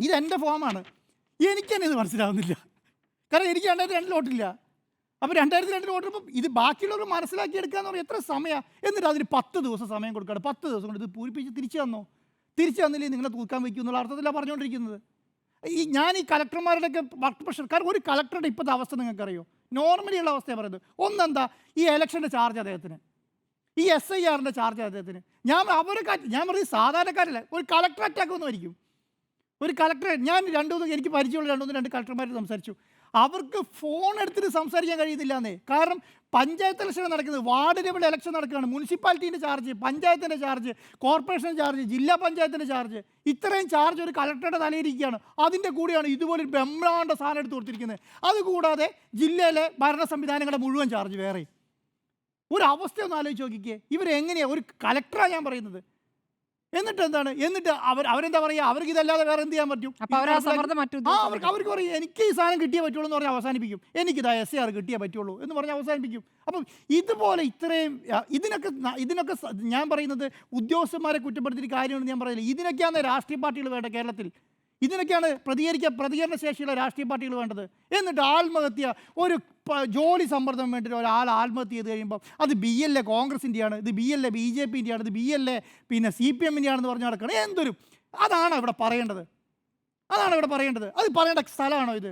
ഇതെൻ്റെ ഫോമാണ്. എനിക്ക് തന്നെ ഇത് മനസ്സിലാവുന്നില്ല. കാരണം എനിക്ക് 2002 വോട്ടില്ല. അപ്പോൾ 2002 വോട്ടിപ്പം ഇത് ബാക്കിയുള്ളവർ മനസ്സിലാക്കിയെടുക്കുക എന്ന് പറഞ്ഞാൽ എത്ര സമയമാണ്? എന്നിട്ട് അതിന് 10 ദിവസം സമയം കൊടുക്കുകയാണ്. 10 ദിവസം കൊണ്ട് ഇത് പൂരിപ്പിച്ച് തിരിച്ചു തന്നോ? തിരിച്ചു തന്നില്ലേ നിങ്ങളെ തൂക്കാൻ വയ്ക്കും എന്നുള്ള അർത്ഥത്തിലാണ് പറഞ്ഞുകൊണ്ടിരിക്കുന്നത്. ഞാൻ ഈ കലക്ടർമാരുടെയൊക്കെ വർക്ക് പ്രഷർ, കാരണം ഒരു കലക്ടറുടെ ഇപ്പോഴത്തെ അവസ്ഥ നിങ്ങൾക്കറിയോ? നോർമലി ഉള്ള അവസ്ഥയാണ് പറയുന്നത്. ഒന്നെന്താ, ഈ ഇലക്ഷൻ്റെ ചാർജ് അദ്ദേഹത്തിന്, ഈ SIRൻ്റെ ചാർജ് അദ്ദേഹത്തിന്. ഞാൻ പറഞ്ഞത് സാധാരണക്കാരല്ല, ഒരു കളക്ടർ അറ്റാക്ക് ഒന്നും ആയിരിക്കും. ഒരു കളക്ടർ, ഞാൻ എനിക്ക് പരിചയമുള്ള രണ്ട് കളക്ടർമാർ സംസാരിച്ചു. അവർക്ക് ഫോൺ എടുത്തിട്ട് സംസാരിക്കാൻ കഴിയുന്നില്ല എന്നേ. കാരണം പഞ്ചായത്ത് ഇലക്ഷൻ നടക്കുന്നത്, വാർഡ് ലെവൽ ഇലക്ഷൻ നടക്കുകയാണ്. മുനിസിപ്പാലിറ്റീൻ്റെ ചാർജ്, പഞ്ചായത്തിൻ്റെ ചാർജ്, കോർപ്പറേഷൻ ചാർജ്, ജില്ലാ പഞ്ചായത്തിൻ്റെ ചാർജ്, ഇത്രയും ചാർജ് ഒരു കളക്ടറുടെ തലയിരിക്കുകയാണ്. അതിൻ്റെ കൂടെയാണ് ഇതുപോലൊരു ബ്രഹ്മാണ്ഡ സാധനം എടുത്ത് കൊടുത്തിരിക്കുന്നത്. അതുകൂടാതെ ജില്ലയിലെ ഭരണ സംവിധാനങ്ങളുടെ മുഴുവൻ ചാർജ് വേറെ. ഒരു അവസ്ഥയൊന്നും ആലോചിച്ച് നോക്കിക്കേ, ഇവരെങ്ങനെയാണ്? ഒരു കളക്ടറാണ് ഞാൻ പറയുന്നത്. എന്നിട്ട് എന്താണ്? എന്നിട്ട് അവരെന്താ പറയുക? അവർക്ക് ഇതല്ലാതെ വേറെ എന്ത് ചെയ്യാൻ പറ്റും? അവർക്ക് പറയും എനിക്ക് ഈ സാധനം കിട്ടിയേ പറ്റുള്ളൂ എന്ന് പറഞ്ഞാൽ അവസാനിപ്പിക്കും. എനിക്കിതാ SIR കിട്ടിയേ പറ്റുള്ളൂ എന്ന് പറഞ്ഞാൽ അവസാനിപ്പിക്കും. അപ്പം ഇതുപോലെ ഇത്രയും ഇതിനൊക്കെ ഞാൻ പറയുന്നത് ഉദ്യോഗസ്ഥന്മാരെ കുറ്റപ്പെടുത്തിയിട്ട് കാര്യമെന്ന് ഞാൻ പറയുന്നില്ല. ഇതിനൊക്കെയാണ് രാഷ്ട്രീയ പാർട്ടികൾ വേണ്ടത് കേരളത്തിൽ. ഇതിനൊക്കെയാണ് പ്രതികരണ ശേഷിയുള്ള രാഷ്ട്രീയ പാർട്ടികൾ വേണ്ടത്. എന്നിട്ട് ആത്മഹത്യ, ഒരു ജോലി സമ്മർദ്ദം വേണ്ടിയിട്ട് ഒരാൾ ആത്മഹത്യ ചെയ്ത് കഴിയുമ്പോൾ അത് BLA കോൺഗ്രസിൻ്റെയാണ്, ഇത് BLA BJPൻ്റെയാണ്, ഇത് BLA പിന്നെ CPMൻ്റെയാണെന്ന് പറഞ്ഞ് നടക്കണം. അതാണ് ഇവിടെ പറയേണ്ടത്. അത് പറയേണ്ട സ്ഥലമാണോ ഇത്?